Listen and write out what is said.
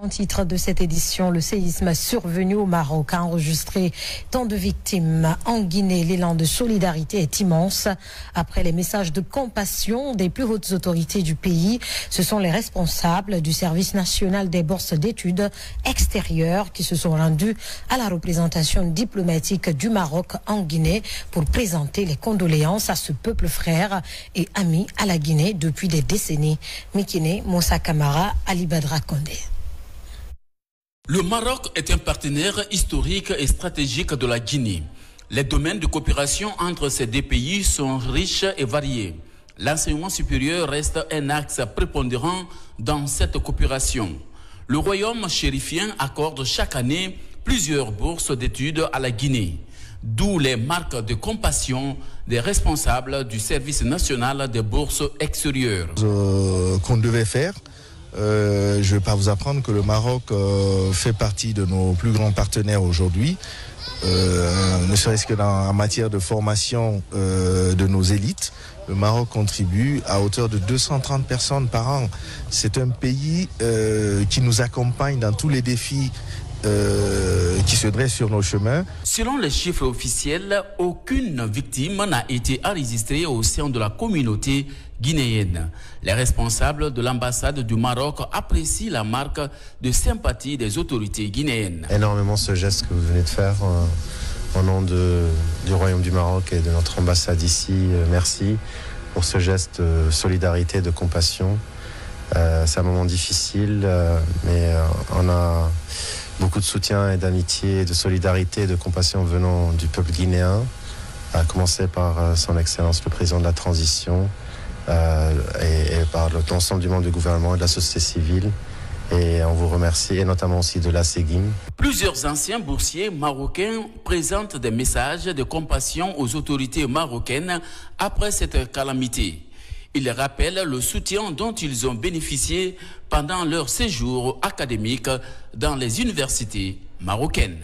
En titre de cette édition, le séisme survenu au Maroc a enregistré tant de victimes. En Guinée, l'élan de solidarité est immense. Après les messages de compassion des plus hautes autorités du pays, ce sont les responsables du service national des bourses d'études extérieures qui se sont rendus à la représentation diplomatique du Maroc en Guinée pour présenter les condoléances à ce peuple frère et ami à la Guinée depuis des décennies. Mikine Moussa Kamara, Ali Badra Kondé. Le Maroc est un partenaire historique et stratégique de la Guinée. Les domaines de coopération entre ces deux pays sont riches et variés. L'enseignement supérieur reste un axe prépondérant dans cette coopération. Le royaume chérifien accorde chaque année plusieurs bourses d'études à la Guinée, d'où les marques de compassion des responsables du service national des bourses extérieures. Qu'on devait faire. Je ne vais pas vous apprendre que le Maroc fait partie de nos plus grands partenaires aujourd'hui, ne serait-ce que en matière de formation de nos élites. Le Maroc contribue à hauteur de 230 personnes par an. C'est un pays qui nous accompagne dans tous les défis qui se dressent sur nos chemins. Selon les chiffres officiels, aucune victime n'a été enregistrée au sein de la communauté guinéenne. Les responsables de l'ambassade du Maroc apprécient la marque de sympathie des autorités guinéennes. Énormément ce geste que vous venez de faire au nom du Royaume du Maroc et de notre ambassade ici. Merci pour ce geste de solidarité, de compassion. C'est un moment difficile, mais on a beaucoup de soutien et d'amitié, de solidarité et de compassion venant du peuple guinéen, à commencer par son Excellence le Président de la Transition et par l'ensemble du monde du gouvernement et de la société civile. Et on vous remercie, et notamment aussi de la Séguim. Plusieurs anciens boursiers marocains présentent des messages de compassion aux autorités marocaines après cette calamité. Ils rappellent le soutien dont ils ont bénéficié pendant leur séjour académique dans les universités marocaines.